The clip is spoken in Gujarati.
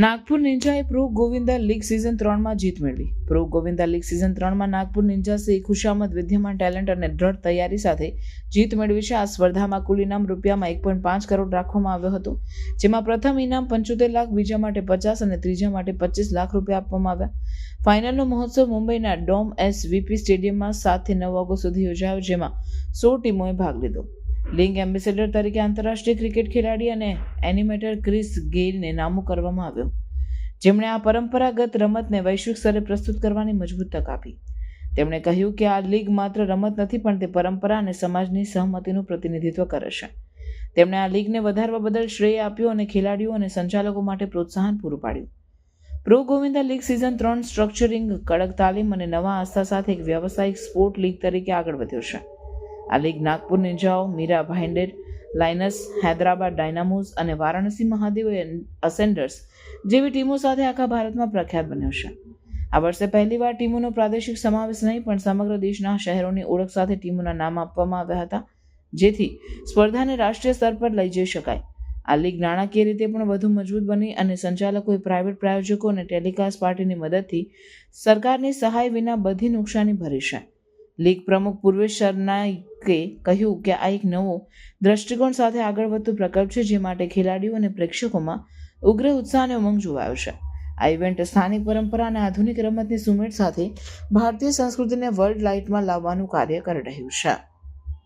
નાગપુર નિંજાએ પ્રો ગોવિંદા લીગ સિઝન 3માં જીત મેળવી. પ્રો ગોવિંદા લીગ સિઝન 3માં નાગપુર નિંજાસે ખુશામત, વિદ્યમાન ટેલેન્ટ અને દ્રઢ તૈયારી સાથે જીત મેળવી છે. આ સ્પર્ધામાં કુલ ઇનામ રૂપિયામાં 1.5 કરોડ રાખવામાં આવ્યો હતો, જેમાં પ્રથમ ઇનામ 75 લાખ, બીજા માટે 50 અને ત્રીજા માટે 25 લાખ રૂપિયા આપવામાં આવ્યા. ફાઇનલનો મહોત્સવ મુંબઈના ડોમ એસવીપી સ્ટેડિયમમાં 7 થી 9 ઓગસ્ટ સુધી યોજાયો, જેમાં 100 ટીમોએ ભાગ લીધો. લીગ એમ્બેસેડર તરીકે આંતરરાષ્ટ્રીય ક્રિકેટ ખેલાડી અને એનિમેટર ક્રિસ ગેઇલને નામું કરવામાં આવ્યો, જેમણે આ પરંપરાગત રમતને વૈશ્વિક સ્તરે પ્રસ્તુત કરવાની મજબૂત તક આપી. તેમણે કહ્યું કે આ લીગ માત્ર રમત નથી, પણ તે પરંપરા અને સમાજની સહમતિનું પ્રતિનિધિત્વ કરે છે. તેમણે આ લીગને વધારવા બદલ શ્રેય આપ્યું અને ખેલાડીઓ અને સંચાલકો માટે પ્રોત્સાહન પૂરું પાડ્યું. પ્રો ગોવિંદા લીગ સિઝન 3 સ્ટ્રક્ચરિંગ, કડક તાલીમ અને નવા આસ્થા સાથે એક વ્યાવસાયિક સ્પોર્ટ લીગ તરીકે આગળ વધ્યો છે. આ લીગ નાગપુર નિંજાઓ, મીરા ભાઈન્ડર લાયન્સ, હૈદરાબાદ ડાયનામોઝ અને વારાણસી મહાદેવ અસેન્ડર્સ જેવી ટીમો સાથે આખા ભારતમાં પ્રખ્યાત બન્યો છે. આ વર્ષે પહેલીવાર ટીમોનો પ્રાદેશિક સમાવેશ નહીં, પણ સમગ્ર દેશના શહેરોની ઓળખ સાથે ટીમોના નામ આપવામાં આવ્યા હતા, જેથી સ્પર્ધાને રાષ્ટ્રીય સ્તર પર લઈ જઈ શકાય. આ લીગ નાણાકીય રીતે પણ વધુ મજબૂત બની અને સંચાલકોએ પ્રાઇવેટ પ્રાયોજકો અને ટેલિકાસ્ટ પાર્ટીની મદદથી સરકારની સહાય વિના બધી નુકસાની ભરી છે. લીગ પ્રમુખ પૂર્વેશ સરનાઈકે કહ્યું કે આ એક નવો દ્રષ્ટિકોણ સાથે આગળ વધતો પ્રકલ્પ છે, જે માટે ખેલાડીઓ અને પ્રેક્ષકોમાં ઉગ્ર ઉત્સાહ અને ઉમંગ જોવાયો છે. આ ઇવેન્ટ સ્થાનિક પરંપરા અને આધુનિક રમતની સુમેળ સાથે ભારતીય સંસ્કૃતિને વર્લ્ડ લાઇટમાં લાવવાનું કાર્ય કરી રહ્યું છે.